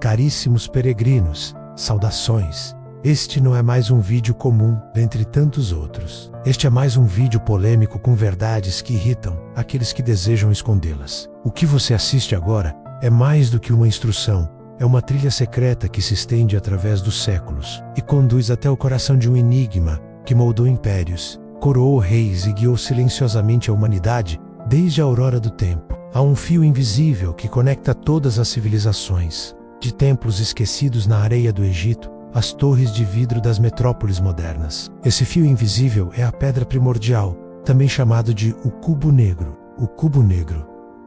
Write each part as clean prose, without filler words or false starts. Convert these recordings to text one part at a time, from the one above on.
Caríssimos peregrinos, saudações. Este não é mais um vídeo comum, dentre tantos outros. Este é mais um vídeo polêmico com verdades que irritam aqueles que desejam escondê-las. O que você assiste agora é mais do que uma instrução. É uma trilha secreta que se estende através dos séculos e conduz até o coração de um enigma que moldou impérios, coroou reis e guiou silenciosamente a humanidade desde a aurora do tempo. Há um fio invisível que conecta todas as civilizações, de templos esquecidos na areia do Egito às torres de vidro das metrópoles modernas. Esse fio invisível é a pedra primordial, também chamado de o cubo negro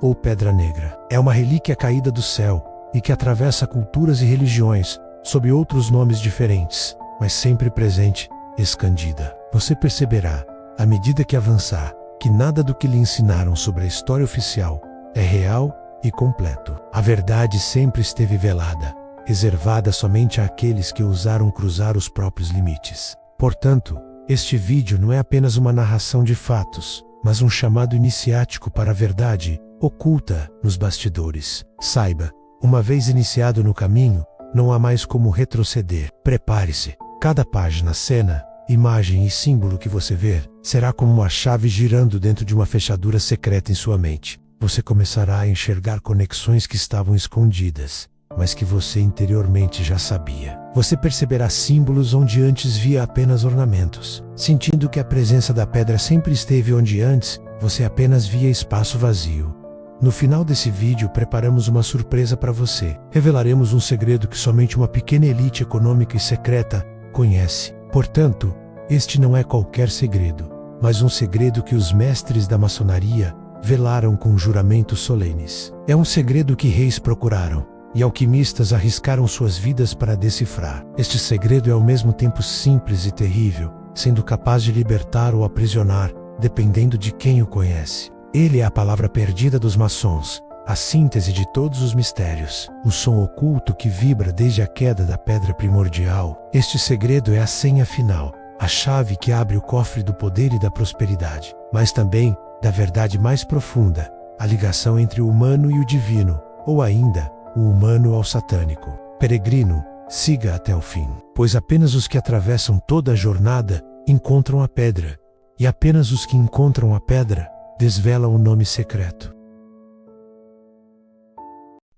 ou pedra negra. É uma relíquia caída do céu e que atravessa culturas e religiões sob outros nomes diferentes, mas sempre presente, escondida. Você perceberá, à medida que avançar, que nada do que lhe ensinaram sobre a história oficial é real e completo. A verdade sempre esteve velada, reservada somente àqueles que ousaram cruzar os próprios limites. Portanto, este vídeo não é apenas uma narração de fatos, mas um chamado iniciático para a verdade oculta nos bastidores. Saiba, uma vez iniciado no caminho, não há mais como retroceder. Prepare-se. Cada página, cena, imagem e símbolo que você ver será como uma chave girando dentro de uma fechadura secreta em sua mente. Você começará a enxergar conexões que estavam escondidas, mas que você interiormente já sabia. Você perceberá símbolos onde antes via apenas ornamentos, sentindo que a presença da pedra sempre esteve onde antes você apenas via espaço vazio. No final desse vídeo preparamos uma surpresa para você. Revelaremos um segredo que somente uma pequena elite econômica e secreta conhece. Portanto, este não é qualquer segredo, mas um segredo que os mestres da maçonaria velaram com juramentos solenes. É um segredo que reis procuraram e alquimistas arriscaram suas vidas para decifrar. Este segredo é ao mesmo tempo simples e terrível, sendo capaz de libertar ou aprisionar, dependendo de quem o conhece. Ele é a palavra perdida dos maçons, a síntese de todos os mistérios, o som oculto que vibra desde a queda da pedra primordial. Este segredo é a senha final, a chave que abre o cofre do poder e da prosperidade, mas também da verdade mais profunda, a ligação entre o humano e o divino, ou ainda, o humano ao satânico. Peregrino, siga até o fim, pois apenas os que atravessam toda a jornada encontram a pedra, e apenas os que encontram a pedra desvelam o nome secreto.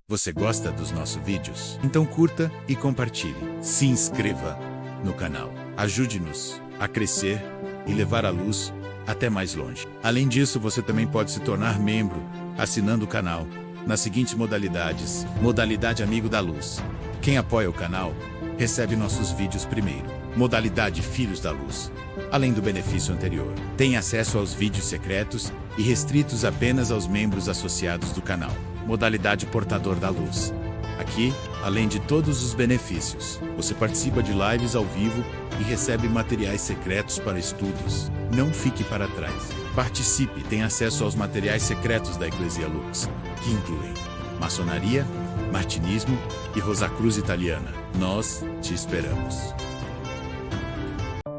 Você gosta dos nossos vídeos? Então curta e compartilhe. Se inscreva no canal. Ajude-nos a crescer e levar a luz até mais longe. Além disso, você também pode se tornar membro assinando o canal nas seguintes modalidades. Modalidade Amigo da Luz. Quem apoia o canal recebe nossos vídeos primeiro. Modalidade Filhos da Luz. Além do benefício anterior, tem acesso aos vídeos secretos e restritos apenas aos membros associados do canal. Modalidade Portador da Luz. Aqui, além de todos os benefícios, você participa de lives ao vivo e recebe materiais secretos para estudos. Não fique para trás. Participe e tenha acesso aos materiais secretos da Eclesia Lux, que incluem maçonaria, martinismo e Rosacruz italiana. Nós te esperamos.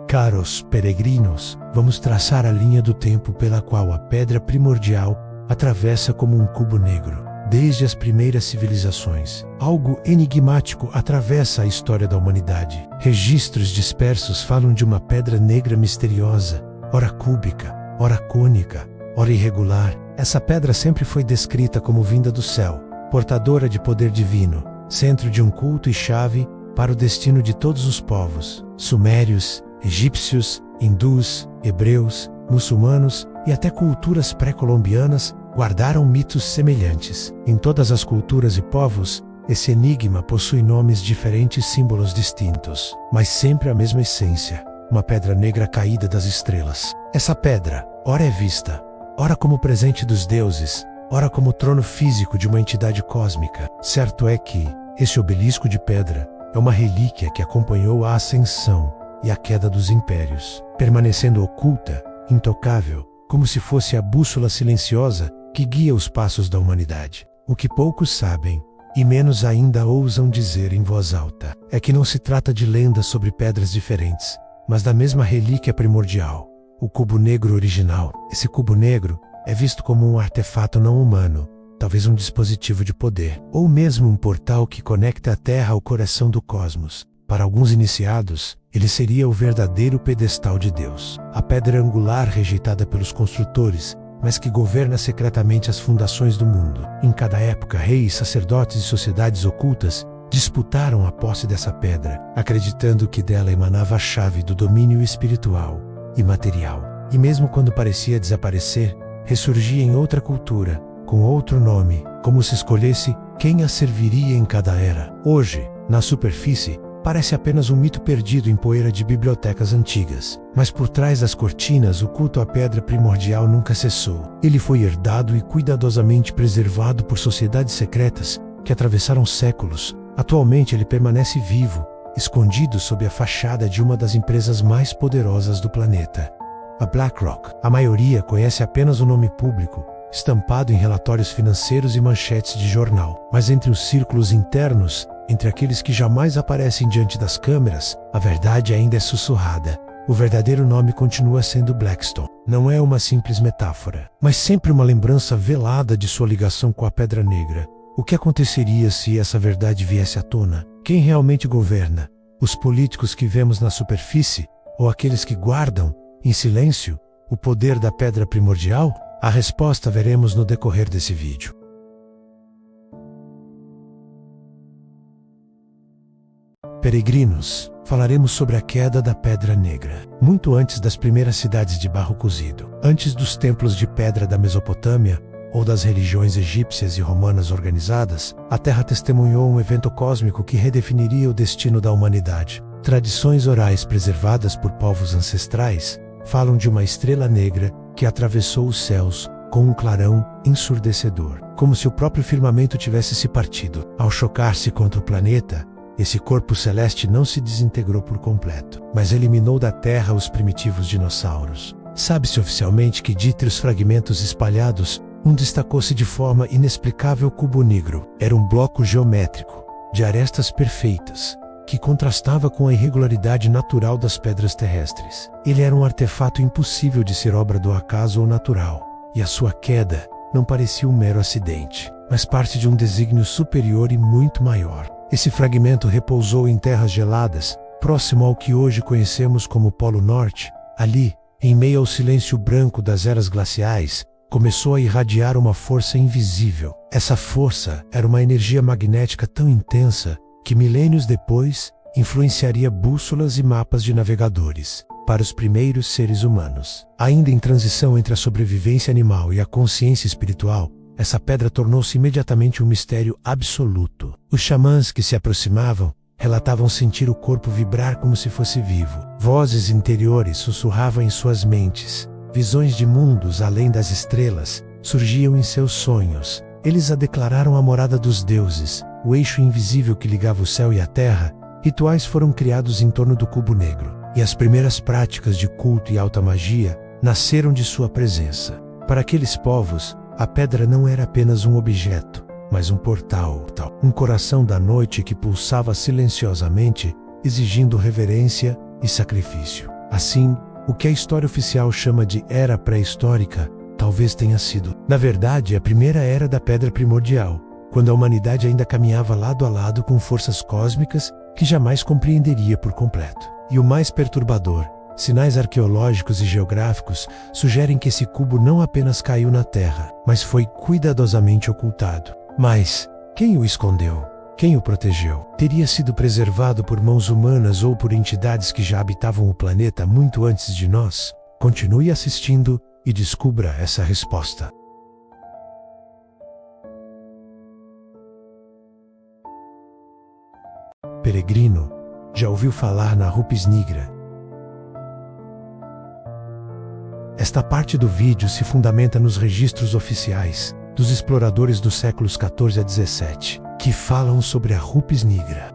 Caros peregrinos, vamos traçar a linha do tempo pela qual a pedra primordial atravessa como um cubo negro. Desde as primeiras civilizações, algo enigmático atravessa a história da humanidade. Registros dispersos falam de uma pedra negra misteriosa, ora cúbica, ora cônica, ora irregular. Essa pedra sempre foi descrita como vinda do céu, portadora de poder divino, centro de um culto e chave para o destino de todos os povos: sumérios, egípcios, hindus, hebreus, muçulmanos e até culturas pré-colombianas guardaram mitos semelhantes. Em todas as culturas e povos, esse enigma possui nomes diferentes e símbolos distintos, mas sempre a mesma essência: uma pedra negra caída das estrelas. Essa pedra, ora é vista, ora como presente dos deuses, ora como trono físico de uma entidade cósmica. Certo é que esse obelisco de pedra é uma relíquia que acompanhou a ascensão e a queda dos impérios, permanecendo oculta, intocável, como se fosse a bússola silenciosa que guia os passos da humanidade. O que poucos sabem, e menos ainda ousam dizer em voz alta, é que não se trata de lendas sobre pedras diferentes, mas da mesma relíquia primordial, o cubo negro original. Esse cubo negro é visto como um artefato não humano, talvez um dispositivo de poder, ou mesmo um portal que conecta a Terra ao coração do cosmos. Para alguns iniciados, ele seria o verdadeiro pedestal de Deus, a pedra angular rejeitada pelos construtores, mas que governa secretamente as fundações do mundo. Em cada época, reis, sacerdotes e sociedades ocultas disputaram a posse dessa pedra, acreditando que dela emanava a chave do domínio espiritual e material. E mesmo quando parecia desaparecer, ressurgia em outra cultura, com outro nome, como se escolhesse quem a serviria em cada era. Hoje, na superfície, parece apenas um mito perdido em poeira de bibliotecas antigas. Mas por trás das cortinas, o culto à pedra primordial nunca cessou. Ele foi herdado e cuidadosamente preservado por sociedades secretas que atravessaram séculos. Atualmente ele permanece vivo, escondido sob a fachada de uma das empresas mais poderosas do planeta, a BlackRock. A maioria conhece apenas o nome público, estampado em relatórios financeiros e manchetes de jornal. Mas entre os círculos internos, entre aqueles que jamais aparecem diante das câmeras, a verdade ainda é sussurrada. O verdadeiro nome continua sendo Blackstone. Não é uma simples metáfora, mas sempre uma lembrança velada de sua ligação com a Pedra Negra. O que aconteceria se essa verdade viesse à tona? Quem realmente governa? Os políticos que vemos na superfície, ou aqueles que guardam, em silêncio, o poder da pedra primordial? A resposta veremos no decorrer desse vídeo. Peregrinos, falaremos sobre a queda da Pedra Negra. Muito antes das primeiras cidades de barro cozido, antes dos templos de pedra da Mesopotâmia, ou das religiões egípcias e romanas organizadas, a Terra testemunhou um evento cósmico que redefiniria o destino da humanidade. Tradições orais preservadas por povos ancestrais falam de uma estrela negra que atravessou os céus com um clarão ensurdecedor, como se o próprio firmamento tivesse se partido. Ao chocar-se contra o planeta, esse corpo celeste não se desintegrou por completo, mas eliminou da Terra os primitivos dinossauros. Sabe-se oficialmente que dentre os fragmentos espalhados, destacou-se de forma inexplicável cubo negro. Era um bloco geométrico, de arestas perfeitas, que contrastava com a irregularidade natural das pedras terrestres. Ele era um artefato impossível de ser obra do acaso ou natural, e a sua queda não parecia um mero acidente, mas parte de um desígnio superior e muito maior. Esse fragmento repousou em terras geladas, próximo ao que hoje conhecemos como Polo Norte. Ali, em meio ao silêncio branco das eras glaciais, começou a irradiar uma força invisível. Essa força era uma energia magnética tão intensa que milênios depois influenciaria bússolas e mapas de navegadores para os primeiros seres humanos. Ainda em transição entre a sobrevivência animal e a consciência espiritual, essa pedra tornou-se imediatamente um mistério absoluto. Os xamãs que se aproximavam relatavam sentir o corpo vibrar como se fosse vivo. Vozes interiores sussurravam em suas mentes. Visões de mundos além das estrelas surgiam em seus sonhos. Eles a declararam a morada dos deuses, o eixo invisível que ligava o céu e a terra. Rituais foram criados em torno do cubo negro, e as primeiras práticas de culto e alta magia nasceram de sua presença. Para aqueles povos, a pedra não era apenas um objeto, mas um portal, um coração da noite que pulsava silenciosamente, exigindo reverência e sacrifício. Assim, o que a história oficial chama de Era Pré-Histórica talvez tenha sido, na verdade, a primeira era da Pedra Primordial, quando a humanidade ainda caminhava lado a lado com forças cósmicas que jamais compreenderia por completo. E o mais perturbador, sinais arqueológicos e geográficos sugerem que esse cubo não apenas caiu na Terra, mas foi cuidadosamente ocultado. Mas quem o escondeu? Quem o protegeu? Teria sido preservado por mãos humanas ou por entidades que já habitavam o planeta muito antes de nós? Continue assistindo e descubra essa resposta. Peregrino, já ouviu falar na Rupes Nigra? Esta parte do vídeo se fundamenta nos registros oficiais dos exploradores dos séculos XIV a XVII, que falam sobre a Rupes Nigra.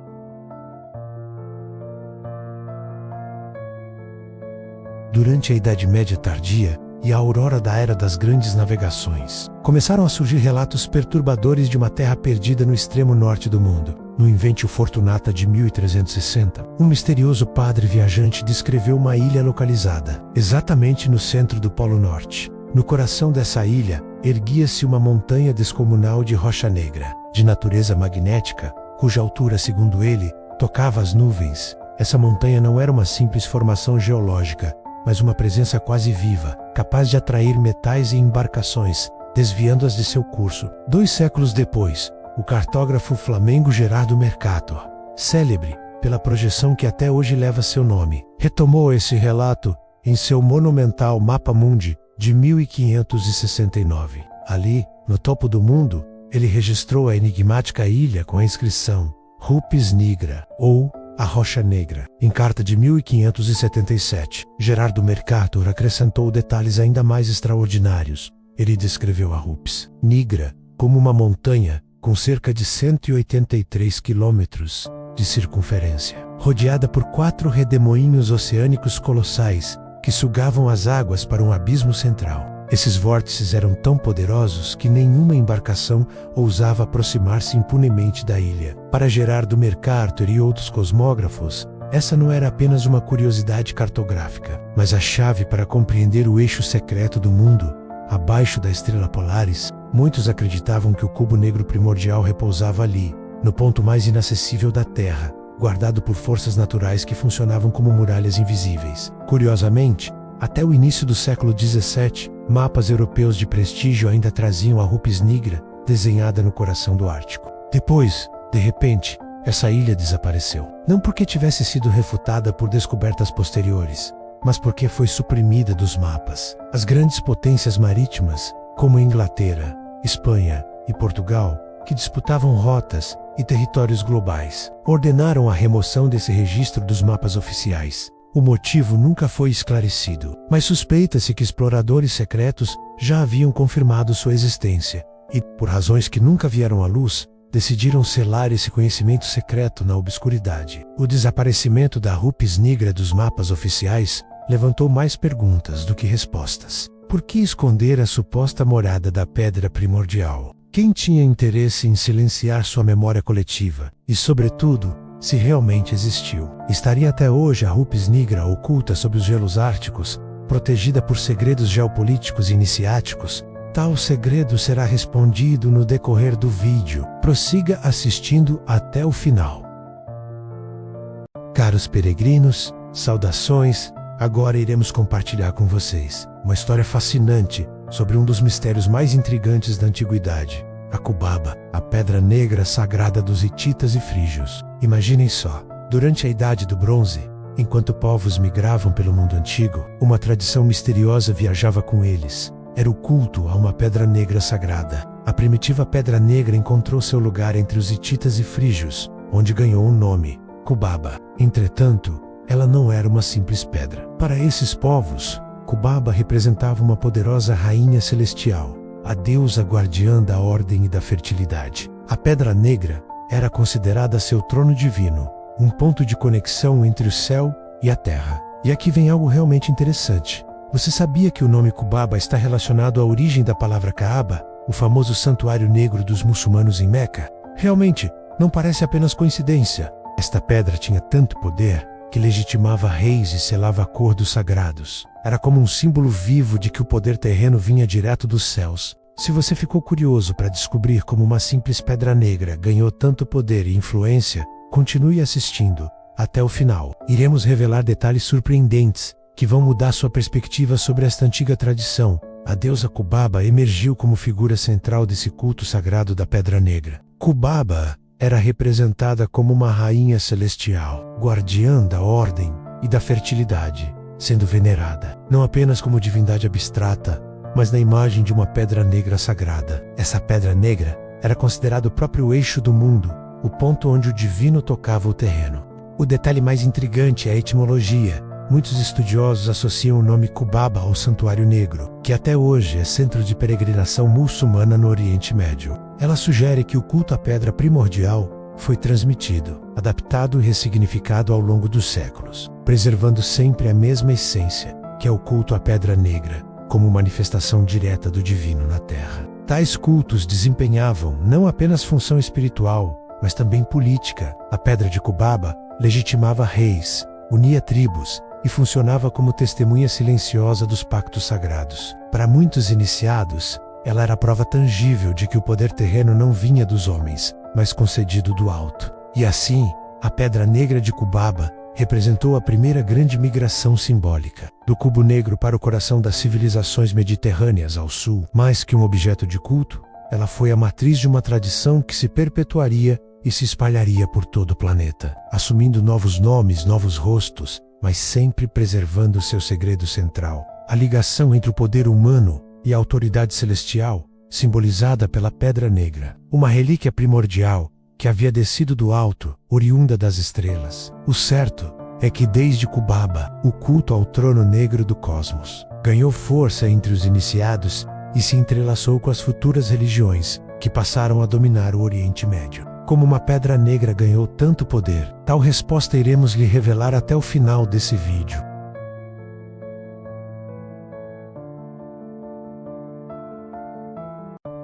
Durante a Idade Média tardia e a aurora da Era das Grandes Navegações, começaram a surgir relatos perturbadores de uma terra perdida no extremo norte do mundo. No Inventio Fortunata de 1360, um misterioso padre viajante descreveu uma ilha localizada exatamente no centro do Polo Norte. No coração dessa ilha, erguia-se uma montanha descomunal de rocha negra, de natureza magnética, cuja altura, segundo ele, tocava as nuvens. Essa montanha não era uma simples formação geológica, mas uma presença quase viva, capaz de atrair metais e embarcações, desviando-as de seu curso. 2 séculos depois, o cartógrafo flamengo Gerardo Mercator, célebre pela projeção que até hoje leva seu nome, retomou esse relato em seu monumental Mapa Mundi de 1569. Ali, no topo do mundo, ele registrou a enigmática ilha com a inscrição Rupes Nigra, ou a Rocha Negra. Em carta de 1577, Gerardo Mercator acrescentou detalhes ainda mais extraordinários. Ele descreveu a Rupes Nigra como uma montanha com cerca de 183 quilômetros de circunferência, rodeada por 4 redemoinhos oceânicos colossais que sugavam as águas para um abismo central. Esses vórtices eram tão poderosos que nenhuma embarcação ousava aproximar-se impunemente da ilha. Para Gerardo Mercator e outros cosmógrafos, essa não era apenas uma curiosidade cartográfica, mas a chave para compreender o eixo secreto do mundo. Abaixo da estrela Polaris, muitos acreditavam que o cubo negro primordial repousava ali, no ponto mais inacessível da Terra, guardado por forças naturais que funcionavam como muralhas invisíveis. Curiosamente, até o início do século XVII, mapas europeus de prestígio ainda traziam a Rupes Nigra desenhada no coração do Ártico. Depois, de repente, essa ilha desapareceu. Não porque tivesse sido refutada por descobertas posteriores, mas porque foi suprimida dos mapas. As grandes potências marítimas, como Inglaterra, Espanha e Portugal, que disputavam rotas e territórios globais, ordenaram a remoção desse registro dos mapas oficiais. O motivo nunca foi esclarecido, mas suspeita-se que exploradores secretos já haviam confirmado sua existência e, por razões que nunca vieram à luz, decidiram selar esse conhecimento secreto na obscuridade. O desaparecimento da Rupes Nigra dos mapas oficiais levantou mais perguntas do que respostas. Por que esconder a suposta morada da pedra primordial? Quem tinha interesse em silenciar sua memória coletiva? E, sobretudo, se realmente existiu? Estaria até hoje a Rupes Nigra oculta sob os gelos árticos, protegida por segredos geopolíticos e iniciáticos? Tal segredo será respondido no decorrer do vídeo. Prossiga assistindo até o final. Caros peregrinos, saudações! Agora iremos compartilhar com vocês uma história fascinante sobre um dos mistérios mais intrigantes da antiguidade, a Kubaba, a pedra negra sagrada dos hititas e frígios. Imaginem só, durante a Idade do Bronze, enquanto povos migravam pelo mundo antigo, uma tradição misteriosa viajava com eles. Era o culto a uma pedra negra sagrada. A primitiva pedra negra encontrou seu lugar entre os hititas e frígios, onde ganhou o nome, Kubaba. Entretanto, ela não era uma simples pedra. Para esses povos, Kubaba representava uma poderosa rainha celestial, a deusa guardiã da ordem e da fertilidade. A pedra negra era considerada seu trono divino, um ponto de conexão entre o céu e a terra. E aqui vem algo realmente interessante. Você sabia que o nome Kubaba está relacionado à origem da palavra Kaaba, o famoso santuário negro dos muçulmanos em Meca? Realmente, não parece apenas coincidência. Esta pedra tinha tanto poder que legitimava reis e selava acordos sagrados. Era como um símbolo vivo de que o poder terreno vinha direto dos céus. Se você ficou curioso para descobrir como uma simples pedra negra ganhou tanto poder e influência, continue assistindo até o final. Iremos revelar detalhes surpreendentes que vão mudar sua perspectiva sobre esta antiga tradição. A deusa Kubaba emergiu como figura central desse culto sagrado da pedra negra. Kubaba era representada como uma rainha celestial, guardiã da ordem e da fertilidade, sendo venerada não apenas como divindade abstrata, mas na imagem de uma pedra negra sagrada. Essa pedra negra era considerada o próprio eixo do mundo, o ponto onde o divino tocava o terreno. O detalhe mais intrigante é a etimologia. Muitos estudiosos associam o nome Kubaba ao Santuário Negro, que até hoje é centro de peregrinação muçulmana no Oriente Médio. Ela sugere que o culto à pedra primordial foi transmitido, adaptado e ressignificado ao longo dos séculos, preservando sempre a mesma essência, que é o culto à pedra negra, como manifestação direta do divino na Terra. Tais cultos desempenhavam não apenas função espiritual, mas também política. A pedra de Kubaba legitimava reis, unia tribos e funcionava como testemunha silenciosa dos pactos sagrados. Para muitos iniciados, Ela era a prova tangível de que o poder terreno não vinha dos homens, mas concedido do alto. E assim, a Pedra Negra de Kubaba representou a primeira grande migração simbólica, do cubo negro para o coração das civilizações mediterrâneas ao sul. Mais que um objeto de culto, ela foi a matriz de uma tradição que se perpetuaria e se espalharia por todo o planeta, assumindo novos nomes, novos rostos, mas sempre preservando seu segredo central: a ligação entre o poder humano e a autoridade celestial, simbolizada pela Pedra Negra, uma relíquia primordial que havia descido do alto, oriunda das estrelas. O certo é que desde Kubaba, o culto ao trono negro do cosmos ganhou força entre os iniciados e se entrelaçou com as futuras religiões que passaram a dominar o Oriente Médio. Como uma pedra negra ganhou tanto poder, tal resposta iremos lhe revelar até o final desse vídeo.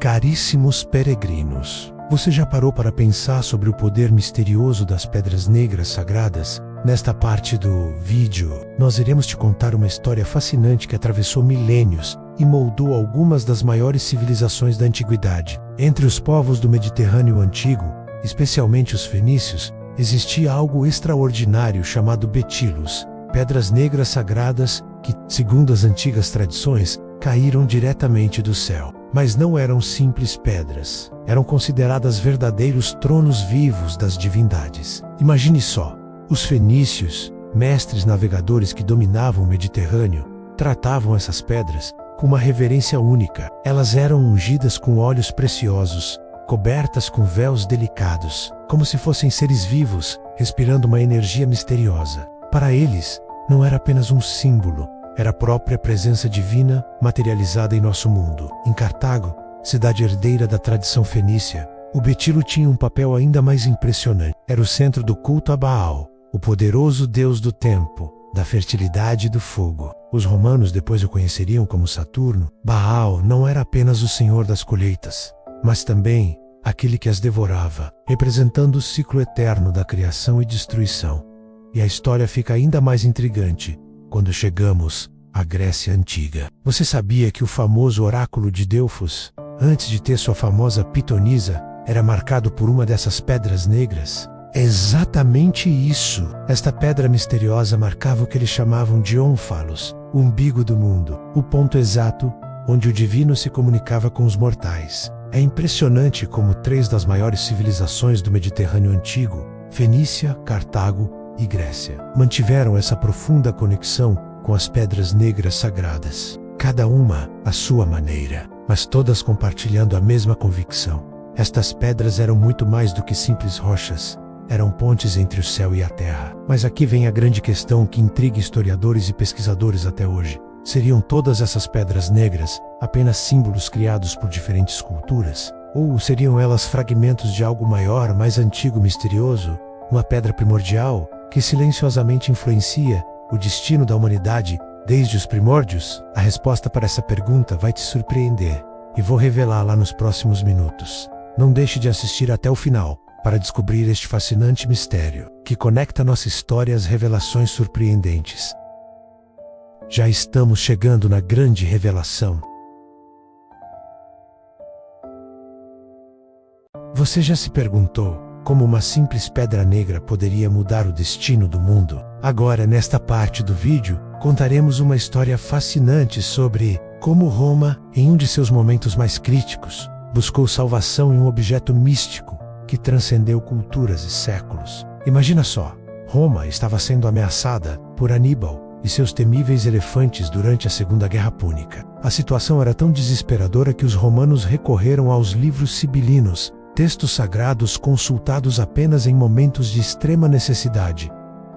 Caríssimos peregrinos, você já parou para pensar sobre o poder misterioso das pedras negras sagradas? Nesta parte do vídeo, nós iremos te contar uma história fascinante que atravessou milênios e moldou algumas das maiores civilizações da antiguidade. Entre os povos do Mediterrâneo antigo, especialmente os fenícios, existia algo extraordinário chamado betilos, pedras negras sagradas que, segundo as antigas tradições, caíram diretamente do céu. Mas não eram simples pedras, eram consideradas verdadeiros tronos vivos das divindades. Imagine só, os fenícios, mestres navegadores que dominavam o Mediterrâneo, tratavam essas pedras com uma reverência única. Elas eram ungidas com óleos preciosos, cobertas com véus delicados, como se fossem seres vivos, respirando uma energia misteriosa. Para eles, não era apenas um símbolo, era a própria presença divina materializada em nosso mundo. Em Cartago, cidade herdeira da tradição fenícia, o betilo tinha um papel ainda mais impressionante. Era o centro do culto a Baal, o poderoso deus do tempo, da fertilidade e do fogo. Os romanos depois o conheceriam como Saturno. Baal não era apenas o senhor das colheitas, mas também aquele que as devorava, representando o ciclo eterno da criação e destruição. E a história fica ainda mais intrigante quando chegamos à Grécia Antiga. Você sabia que o famoso oráculo de Delfos, antes de ter sua famosa pitonisa, era marcado por uma dessas pedras negras? É exatamente isso! Esta pedra misteriosa marcava o que eles chamavam de Ónfalos, o umbigo do mundo, o ponto exato onde o divino se comunicava com os mortais. É impressionante como três das maiores civilizações do Mediterrâneo Antigo, Fenícia, Cartago e Grécia, mantiveram essa profunda conexão com as pedras negras sagradas, cada uma à sua maneira, mas todas compartilhando a mesma convicção. Estas pedras eram muito mais do que simples rochas, eram pontes entre o céu e a terra. Mas aqui vem a grande questão que intriga historiadores e pesquisadores até hoje. Seriam todas essas pedras negras apenas símbolos criados por diferentes culturas? Ou seriam elas fragmentos de algo maior, mais antigo, misterioso, uma pedra primordial que silenciosamente influencia o destino da humanidade desde os primórdios? A resposta para essa pergunta vai te surpreender e vou revelá-la nos próximos minutos. Não deixe de assistir até o final para descobrir este fascinante mistério que conecta nossa história às revelações surpreendentes. Já estamos chegando na grande revelação. Você já se perguntou como uma simples pedra negra poderia mudar o destino do mundo? Agora, nesta parte do vídeo, contaremos uma história fascinante sobre como Roma, em um de seus momentos mais críticos, buscou salvação em um objeto místico que transcendeu culturas e séculos. Imagina só, Roma estava sendo ameaçada por Aníbal e seus temíveis elefantes durante a Segunda Guerra Púnica. A situação era tão desesperadora que os romanos recorreram aos livros sibilinos, textos sagrados consultados apenas em momentos de extrema necessidade.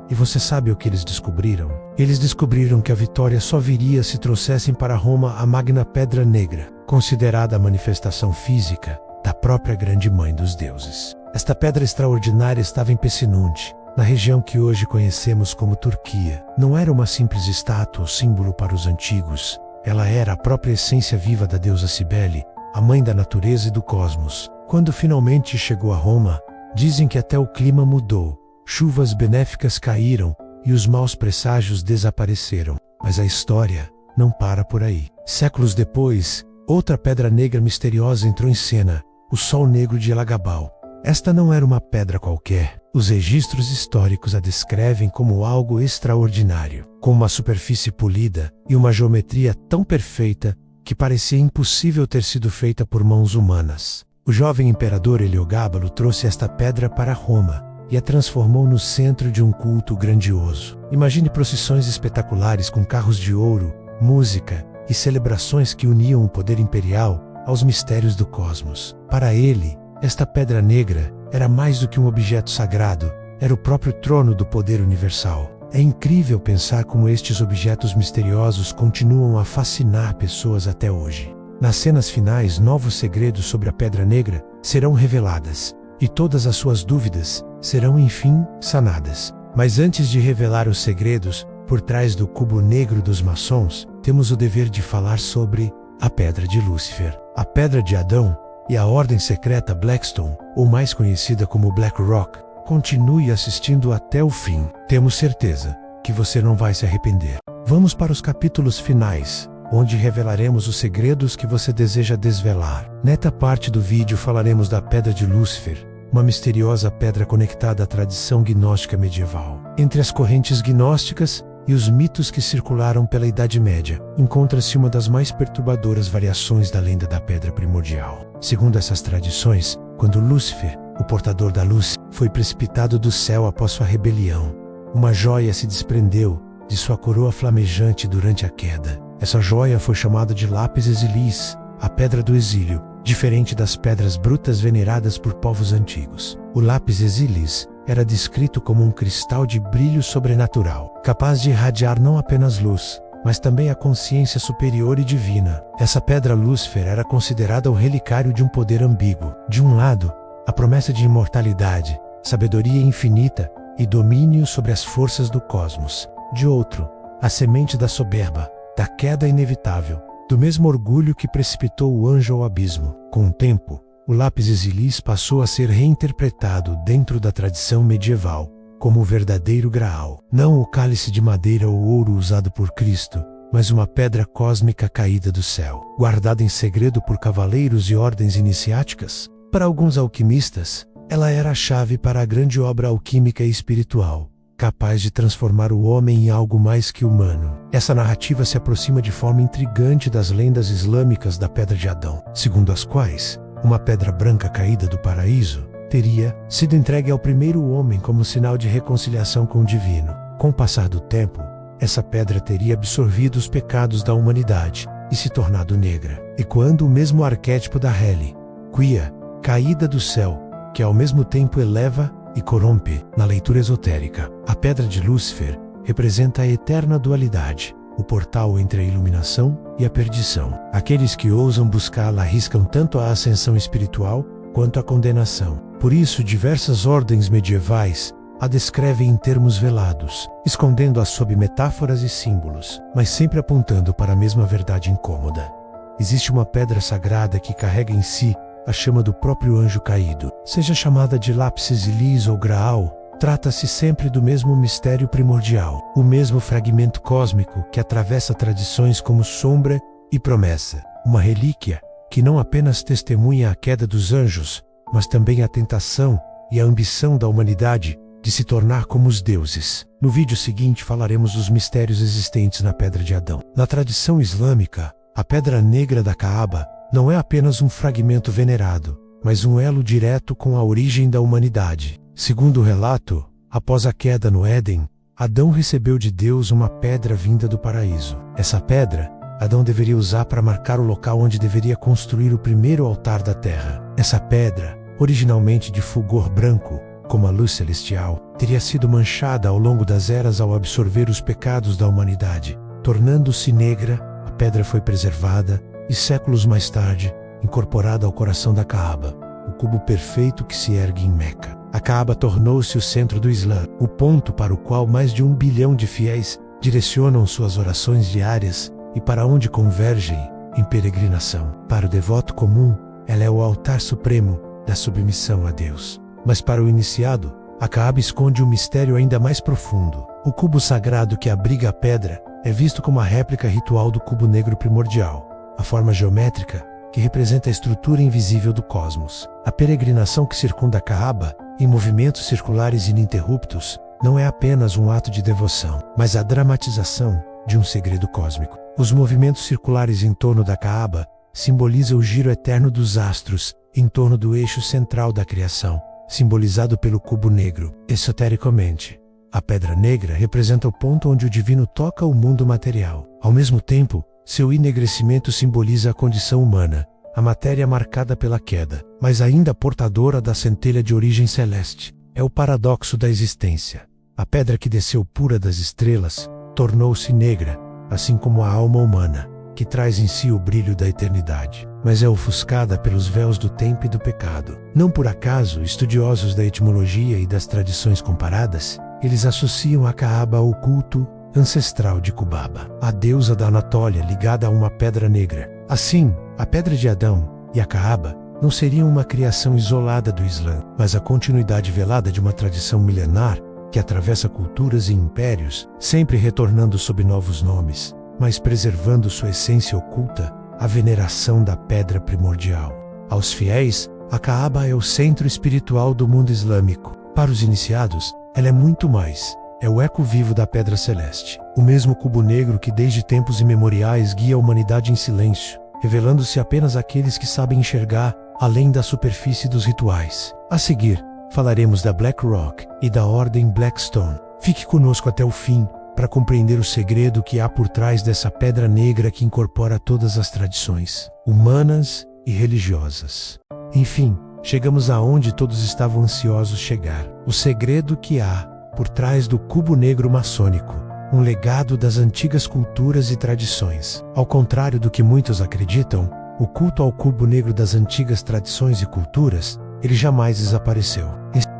E você sabe o que eles descobriram? Eles descobriram que a vitória só viria se trouxessem para Roma a Magna Pedra Negra, considerada a manifestação física da própria grande mãe dos deuses. Esta pedra extraordinária estava em Pessinunte, na região que hoje conhecemos como Turquia. Não era uma simples estátua ou símbolo para os antigos. Ela era a própria essência viva da deusa Cibele, a mãe da natureza e do cosmos. Quando finalmente chegou a Roma, dizem que até o clima mudou, chuvas benéficas caíram e os maus presságios desapareceram. Mas a história não para por aí. Séculos depois, Outra pedra negra misteriosa entrou em cena, o Sol Negro de Elagabal. Esta não era uma pedra qualquer. Os registros históricos a descrevem como algo extraordinário, com uma superfície polida e uma geometria tão perfeita que parecia impossível ter sido feita por mãos humanas. O jovem imperador Heliogábalo trouxe esta pedra para Roma e a transformou no centro de um culto grandioso. Imagine procissões espetaculares com carros de ouro, música e celebrações que uniam o poder imperial aos mistérios do cosmos. Para ele, esta pedra negra era mais do que um objeto sagrado, era o próprio trono do poder universal. É incrível pensar como estes objetos misteriosos continuam a fascinar pessoas até hoje. Nas cenas finais, novos segredos sobre a Pedra Negra serão reveladas, e todas as suas dúvidas serão enfim sanadas. Mas antes de revelar os segredos por trás do cubo negro dos maçons, temos o dever de falar sobre a Pedra de Lúcifer, a Pedra de Adão e a Ordem Secreta Blackstone, ou mais conhecida como Black Rock. Continue assistindo até o fim. Temos certeza que você não vai se arrepender. Vamos para os capítulos finais, onde revelaremos os segredos que você deseja desvelar. Nesta parte do vídeo falaremos da Pedra de Lúcifer, uma misteriosa pedra conectada à tradição gnóstica medieval. Entre as correntes gnósticas e os mitos que circularam pela Idade Média, encontra-se uma das mais perturbadoras variações da lenda da Pedra Primordial. Segundo essas tradições, quando Lúcifer, o portador da luz, foi precipitado do céu após sua rebelião, uma joia se desprendeu de sua coroa flamejante durante a queda. Essa joia foi chamada de Lápis Exilis, a Pedra do Exílio, diferente das pedras brutas veneradas por povos antigos. O Lápis Exilis era descrito como um cristal de brilho sobrenatural, capaz de irradiar não apenas luz, mas também a consciência superior e divina. Essa pedra Lúcifer era considerada o relicário de um poder ambíguo. De um lado, a promessa de imortalidade, sabedoria infinita e domínio sobre as forças do cosmos. De outro, a semente da soberba, da queda inevitável, do mesmo orgulho que precipitou o anjo ao abismo. Com o tempo, o Lápis Exilis passou a ser reinterpretado dentro da tradição medieval como o verdadeiro Graal. Não o cálice de madeira ou ouro usado por Cristo, mas uma pedra cósmica caída do céu, guardada em segredo por cavaleiros e ordens iniciáticas. Para alguns alquimistas, ela era a chave para a grande obra alquímica e espiritual, capaz de transformar o homem em algo mais que humano. Essa narrativa se aproxima de forma intrigante das lendas islâmicas da Pedra de Adão, segundo as quais uma pedra branca caída do paraíso teria sido entregue ao primeiro homem como sinal de reconciliação com o divino. Com o passar do tempo, essa pedra teria absorvido os pecados da humanidade e se tornado negra, ecoando o mesmo arquétipo da Heli, Quia, caída do céu, que ao mesmo tempo eleva e corrompe. Na leitura esotérica, a Pedra de Lúcifer representa a eterna dualidade, o portal entre a iluminação e a perdição. Aqueles que ousam buscá-la arriscam tanto a ascensão espiritual quanto a condenação. Por isso, diversas ordens medievais a descrevem em termos velados, escondendo-a sob metáforas e símbolos, mas sempre apontando para a mesma verdade incômoda. Existe uma pedra sagrada que carrega em si a chama do próprio anjo caído. Seja chamada de Lápis Exilis ou Graal, trata-se sempre do mesmo mistério primordial, o mesmo fragmento cósmico que atravessa tradições como sombra e promessa, uma relíquia que não apenas testemunha a queda dos anjos, mas também a tentação e a ambição da humanidade de se tornar como os deuses. No vídeo seguinte falaremos dos mistérios existentes na Pedra de Adão. Na tradição islâmica, a Pedra Negra da Caaba não é apenas um fragmento venerado, mas um elo direto com a origem da humanidade. Segundo o relato, após a queda no Éden, Adão recebeu de Deus uma pedra vinda do paraíso. Essa pedra, Adão deveria usar para marcar o local onde deveria construir o primeiro altar da terra. Essa pedra, originalmente de fulgor branco, como a luz celestial, teria sido manchada ao longo das eras ao absorver os pecados da humanidade. Tornando-se negra, a pedra foi preservada e, séculos mais tarde, incorporada ao coração da Caaba, o cubo perfeito que se ergue em Meca. A Caaba tornou-se o centro do Islã, o ponto para o qual mais de 1 bilhão de fiéis direcionam suas orações diárias e para onde convergem em peregrinação. Para o devoto comum, ela é o altar supremo da submissão a Deus. Mas para o iniciado, a Caaba esconde um mistério ainda mais profundo. O cubo sagrado que abriga a pedra é visto como a réplica ritual do cubo negro primordial. a forma geométrica, que representa a estrutura invisível do cosmos. A peregrinação que circunda a Kaaba, em movimentos circulares ininterruptos, não é apenas um ato de devoção, mas a dramatização de um segredo cósmico. Os movimentos circulares em torno da Kaaba simbolizam o giro eterno dos astros em torno do eixo central da criação, simbolizado pelo cubo negro. Esotericamente, a pedra negra representa o ponto onde o divino toca o mundo material. Ao mesmo tempo, seu enegrecimento simboliza a condição humana, a matéria marcada pela queda, mas ainda portadora da centelha de origem celeste. É o paradoxo da existência. A pedra que desceu pura das estrelas tornou-se negra, assim como a alma humana, que traz em si o brilho da eternidade, mas é ofuscada pelos véus do tempo e do pecado. Não por acaso, estudiosos da etimologia e das tradições comparadas, eles associam a Kaaba ao culto ancestral de Kubaba, a deusa da Anatólia ligada a uma pedra negra. Assim, a Pedra de Adão e a Kaaba não seriam uma criação isolada do Islã, mas a continuidade velada de uma tradição milenar que atravessa culturas e impérios, sempre retornando sob novos nomes, mas preservando sua essência oculta, a veneração da pedra primordial. Aos fiéis, a Kaaba é o centro espiritual do mundo islâmico. Para os iniciados, ela é muito mais. É o eco vivo da pedra celeste, o mesmo cubo negro que desde tempos imemoriais guia a humanidade em silêncio, revelando-se apenas àqueles que sabem enxergar além da superfície dos rituais. A seguir, falaremos da Black Rock e da Ordem Blackstone. Fique conosco até o fim para compreender o segredo que há por trás dessa pedra negra que incorpora todas as tradições, humanas e religiosas. Enfim, chegamos aonde todos estavam ansiosos chegar. O segredo que há por trás do cubo negro maçônico, um legado das antigas culturas e tradições. Ao contrário do que muitos acreditam, o culto ao cubo negro das antigas tradições e culturas, ele jamais desapareceu.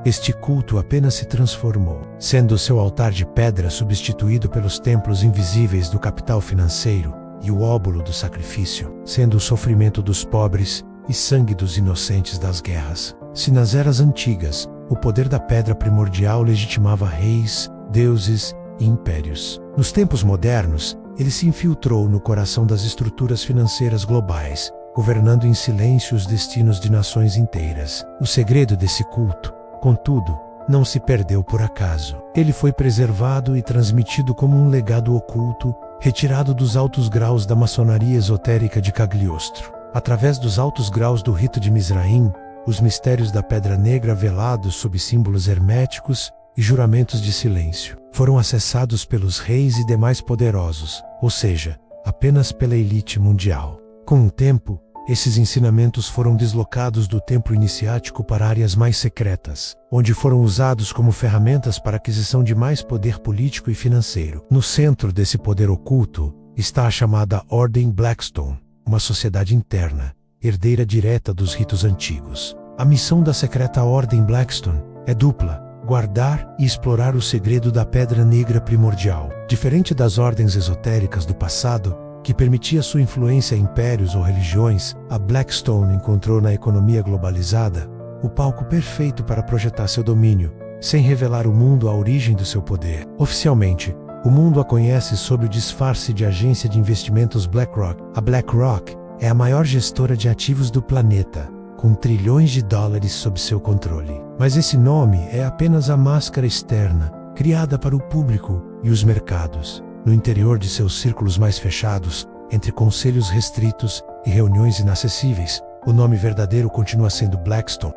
Este culto apenas se transformou, sendo o seu altar de pedra substituído pelos templos invisíveis do capital financeiro e o óbolo do sacrifício, sendo o sofrimento dos pobres e sangue dos inocentes das guerras. Se nas eras antigas, o poder da pedra primordial legitimava reis, deuses e impérios, nos tempos modernos, ele se infiltrou no coração das estruturas financeiras globais, governando em silêncio os destinos de nações inteiras. O segredo desse culto, contudo, não se perdeu por acaso. Ele foi preservado e transmitido como um legado oculto, retirado dos altos graus da maçonaria esotérica de Cagliostro. Através dos altos graus do rito de Mizraim, os mistérios da pedra negra velados sob símbolos herméticos e juramentos de silêncio foram acessados pelos reis e demais poderosos, ou seja, apenas pela elite mundial. Com o tempo, esses ensinamentos foram deslocados do templo iniciático para áreas mais secretas, onde foram usados como ferramentas para aquisição de mais poder político e financeiro. No centro desse poder oculto está a chamada Ordem Blackstone, uma sociedade interna, herdeira direta dos ritos antigos. A missão da secreta Ordem Blackstone é dupla: guardar e explorar o segredo da pedra negra primordial. Diferente das ordens esotéricas do passado, que permitia sua influência em impérios ou religiões, a Blackstone encontrou na economia globalizada o palco perfeito para projetar seu domínio, sem revelar ao mundo a origem do seu poder. Oficialmente, o mundo a conhece sob o disfarce de agência de investimentos BlackRock. A BlackRock é a maior gestora de ativos do planeta, com trilhões de dólares sob seu controle. Mas esse nome é apenas a máscara externa, criada para o público e os mercados. No interior de seus círculos mais fechados, entre conselhos restritos e reuniões inacessíveis, o nome verdadeiro continua sendo Blackstone.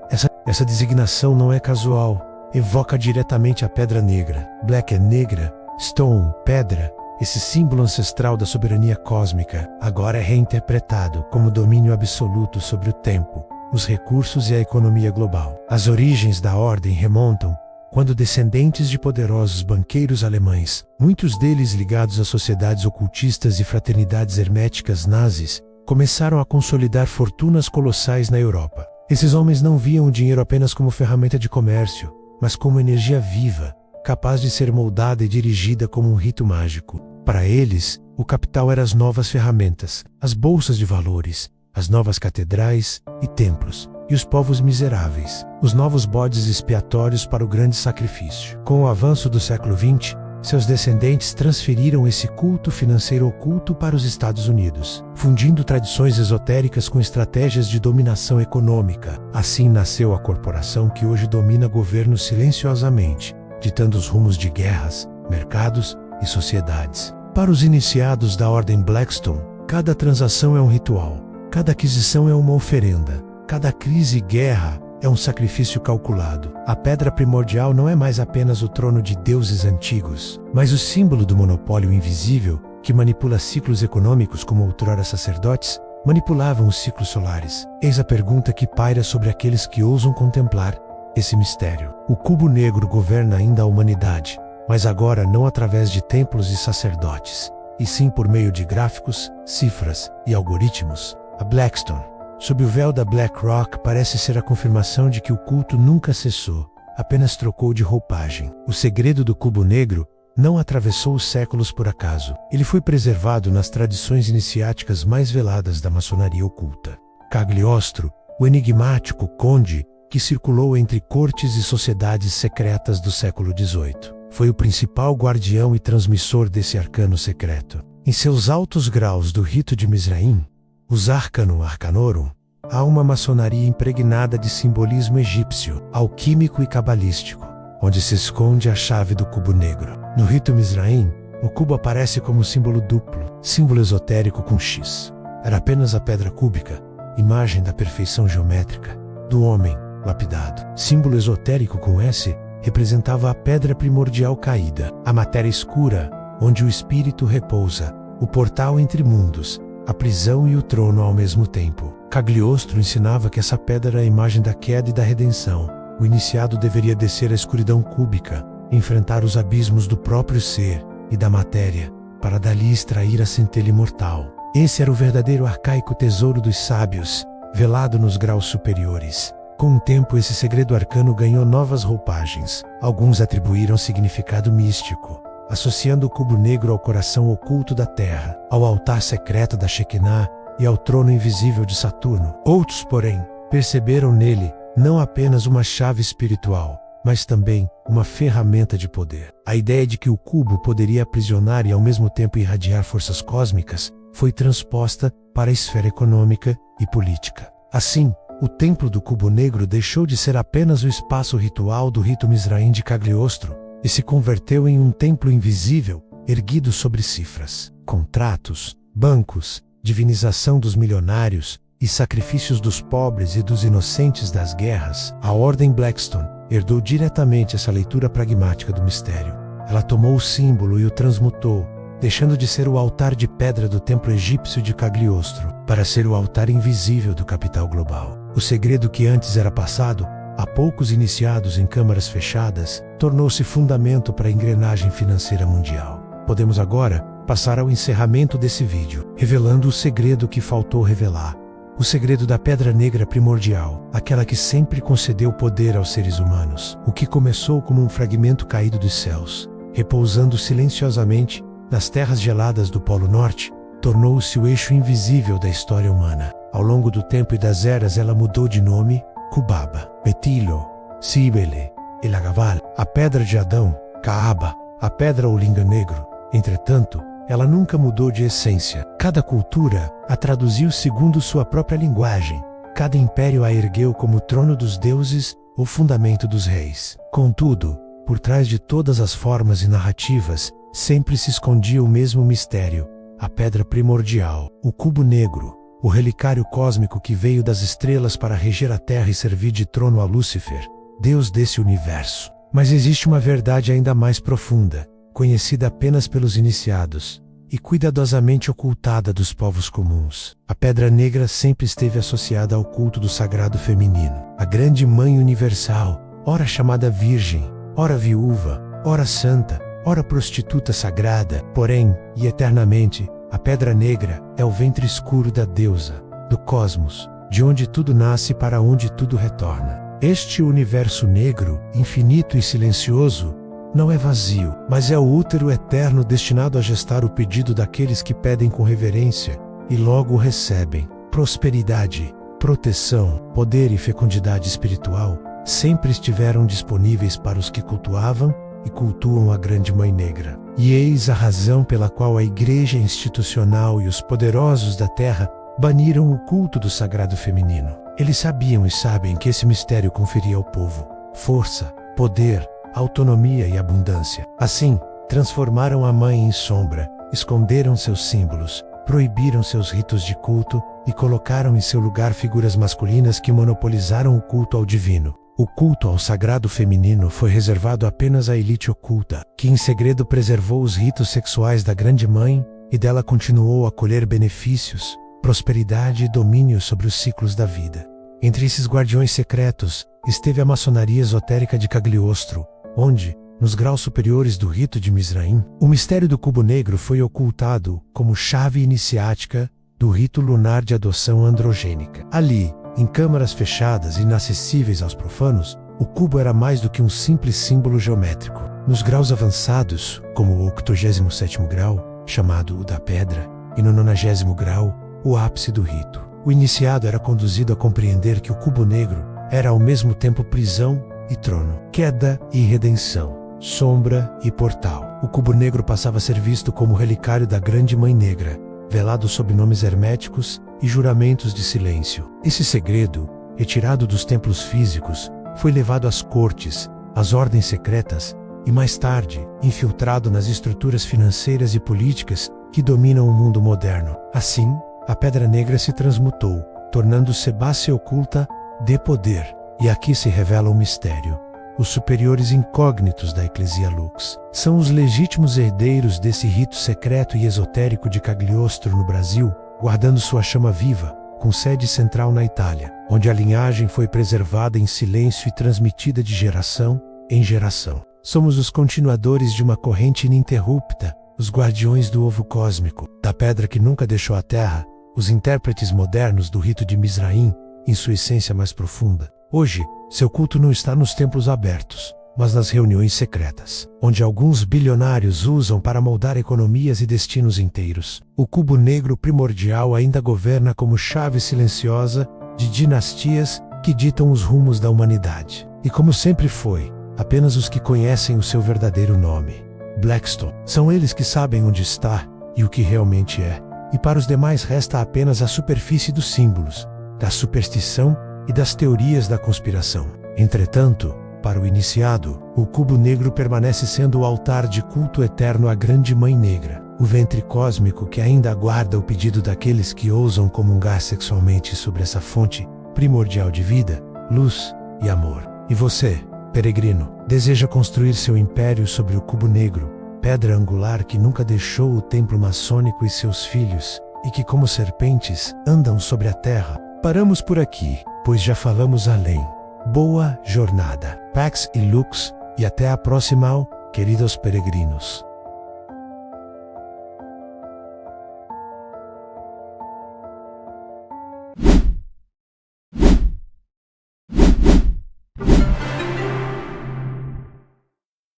Essa designação não é casual, evoca diretamente a pedra negra. Black é negra, Stone, pedra. Esse símbolo ancestral da soberania cósmica agora é reinterpretado como domínio absoluto sobre o tempo, os recursos e a economia global. As origens da ordem remontam quando descendentes de poderosos banqueiros alemães, muitos deles ligados a sociedades ocultistas e fraternidades herméticas nazis, começaram a consolidar fortunas colossais na Europa. Esses homens não viam o dinheiro apenas como ferramenta de comércio, mas como energia viva, capaz de ser moldada e dirigida como um rito mágico. Para eles, o capital era as novas ferramentas, as bolsas de valores, as novas catedrais e templos, e os povos miseráveis, os novos bodes expiatórios para o grande sacrifício. Com o avanço do século XX, Seus descendentes transferiram esse culto financeiro oculto para os Estados Unidos, fundindo tradições esotéricas com estratégias de dominação econômica. Assim nasceu a corporação que hoje domina governos silenciosamente, ditando os rumos de guerras, mercados e sociedades. Para os iniciados da Ordem Blackstone, cada transação é um ritual, cada aquisição é uma oferenda, cada crise e guerra é um sacrifício calculado. A pedra primordial não é mais apenas o trono de deuses antigos, mas o símbolo do monopólio invisível que manipula ciclos econômicos como outrora sacerdotes manipulavam os ciclos solares. Eis a pergunta que paira sobre aqueles que ousam contemplar esse mistério. O cubo negro governa ainda a humanidade, mas agora não através de templos e sacerdotes, e sim por meio de gráficos, cifras e algoritmos. A Blackstone, sob o véu da BlackRock, parece ser a confirmação de que o culto nunca cessou, apenas trocou de roupagem. O segredo do cubo negro não atravessou os séculos por acaso. Ele foi preservado nas tradições iniciáticas mais veladas da maçonaria oculta. Cagliostro, o enigmático conde que circulou entre cortes e sociedades secretas do século XVIII, foi o principal guardião e transmissor desse arcano secreto. Em seus altos graus do rito de Mizraim, os Arcanum Arcanorum, há uma maçonaria impregnada de simbolismo egípcio, alquímico e cabalístico, onde se esconde a chave do cubo negro. No rito Mizraim, o cubo aparece como símbolo duplo, símbolo esotérico com X. Era apenas a pedra cúbica, imagem da perfeição geométrica, do homem lapidado. Símbolo esotérico com S representava a pedra primordial caída, a matéria escura, onde o espírito repousa, o portal entre mundos, a prisão e o trono ao mesmo tempo. Cagliostro ensinava que essa pedra era a imagem da queda e da redenção. O iniciado deveria descer a escuridão cúbica, enfrentar os abismos do próprio ser e da matéria, para dali extrair a centelha imortal. Esse era o verdadeiro arcaico tesouro dos sábios, velado nos graus superiores. Com o tempo, esse segredo arcano ganhou novas roupagens. Alguns atribuíram significado místico, associando o cubo negro ao coração oculto da Terra, ao altar secreto da Shekinah e ao trono invisível de Saturno. Outros, porém, perceberam nele não apenas uma chave espiritual, mas também uma ferramenta de poder. A ideia de que o cubo poderia aprisionar e ao mesmo tempo irradiar forças cósmicas foi transposta para a esfera econômica e política. Assim, o templo do cubo negro deixou de ser apenas o espaço ritual do rito Mizraim de Cagliostro e se converteu em um templo invisível, erguido sobre cifras, contratos, bancos, divinização dos milionários e sacrifícios dos pobres e dos inocentes das guerras. A Ordem Blackstone herdou diretamente essa leitura pragmática do mistério. Ela tomou o símbolo e o transmutou, deixando de ser o altar de pedra do templo egípcio de Cagliostro, para ser o altar invisível do capital global. O segredo que antes era passado a poucos iniciados em câmaras fechadas, tornou-se fundamento para a engrenagem financeira mundial. Podemos agora passar ao encerramento desse vídeo, revelando o segredo que faltou revelar. O segredo da pedra negra primordial, aquela que sempre concedeu poder aos seres humanos. O que começou como um fragmento caído dos céus, repousando silenciosamente nas terras geladas do Polo Norte, tornou-se o eixo invisível da história humana. Ao longo do tempo e das eras, ela mudou de nome: Cubaba, Betilo, Cíbele, Elagaval, a pedra de Adão, Caaba, a pedra Olinga Negro. Entretanto, ela nunca mudou de essência. Cada cultura a traduziu segundo sua própria linguagem. Cada império a ergueu como trono dos deuses ou fundamento dos reis. Contudo, por trás de todas as formas e narrativas, sempre se escondia o mesmo mistério: a pedra primordial, o cubo negro, o relicário cósmico que veio das estrelas para reger a Terra e servir de trono a Lúcifer, Deus desse universo. Mas existe uma verdade ainda mais profunda, conhecida apenas pelos iniciados e cuidadosamente ocultada dos povos comuns. A pedra negra sempre esteve associada ao culto do sagrado feminino, a grande mãe universal, ora chamada virgem, ora viúva, ora santa, ora prostituta sagrada. Porém, e eternamente, a pedra negra é o ventre escuro da deusa, do cosmos, de onde tudo nasce e para onde tudo retorna. Este universo negro, infinito e silencioso, não é vazio, mas é o útero eterno destinado a gestar o pedido daqueles que pedem com reverência e logo o recebem. Prosperidade, proteção, poder e fecundidade espiritual sempre estiveram disponíveis para os que cultuavam e cultuam a Grande Mãe Negra. E eis a razão pela qual a igreja institucional e os poderosos da terra baniram o culto do sagrado feminino. Eles sabiam e sabem que esse mistério conferia ao povo força, poder, autonomia e abundância. Assim, transformaram a mãe em sombra, esconderam seus símbolos, proibiram seus ritos de culto e colocaram em seu lugar figuras masculinas que monopolizaram o culto ao divino. O culto ao sagrado feminino foi reservado apenas à elite oculta, que em segredo preservou os ritos sexuais da Grande Mãe e dela continuou a colher benefícios, prosperidade e domínio sobre os ciclos da vida. Entre esses guardiões secretos esteve a maçonaria esotérica de Cagliostro, onde, nos graus superiores do rito de Mizraim, o mistério do cubo negro foi ocultado como chave iniciática do rito lunar de adoção androgênica. Ali, em câmaras fechadas e inacessíveis aos profanos, o cubo era mais do que um simples símbolo geométrico. Nos graus avançados, como o 87º grau, chamado o da pedra, e no 90º grau, o ápice do rito, o iniciado era conduzido a compreender que o cubo negro era ao mesmo tempo prisão e trono, queda e redenção, sombra e portal. O cubo negro passava a ser visto como o relicário da Grande Mãe Negra, velado sob nomes herméticos e juramentos de silêncio. Esse segredo, retirado dos templos físicos, foi levado às cortes, às ordens secretas e, mais tarde, infiltrado nas estruturas financeiras e políticas que dominam o mundo moderno. Assim, a Pedra Negra se transmutou, tornando-se base oculta de poder. E aqui se revela um mistério. Os superiores incógnitos da Ecclesia Lux são os legítimos herdeiros desse rito secreto e esotérico de Cagliostro no Brasil, guardando sua chama viva, com sede central na Itália, onde a linhagem foi preservada em silêncio e transmitida de geração em geração. Somos os continuadores de uma corrente ininterrupta, os guardiões do ovo cósmico, da pedra que nunca deixou a terra, os intérpretes modernos do rito de Mizraim, em sua essência mais profunda. Hoje, seu culto não está nos templos abertos, mas nas reuniões secretas, onde alguns bilionários usam para moldar economias e destinos inteiros. O cubo negro primordial ainda governa como chave silenciosa de dinastias que ditam os rumos da humanidade. E como sempre foi, apenas os que conhecem o seu verdadeiro nome, Blackstone, são eles que sabem onde está e o que realmente é. E para os demais resta apenas a superfície dos símbolos, da superstição e das teorias da conspiração. Entretanto, para o iniciado, o cubo negro permanece sendo o altar de culto eterno à Grande Mãe Negra, o ventre cósmico que ainda aguarda o pedido daqueles que ousam comungar sexualmente sobre essa fonte primordial de vida, luz e amor. E você, peregrino, deseja construir seu império sobre o cubo negro, pedra angular que nunca deixou o templo maçônico e seus filhos, e que como serpentes andam sobre a terra. Paramos por aqui, pois já falamos além. Boa jornada, Pax e Lux, e até a próxima, queridos peregrinos.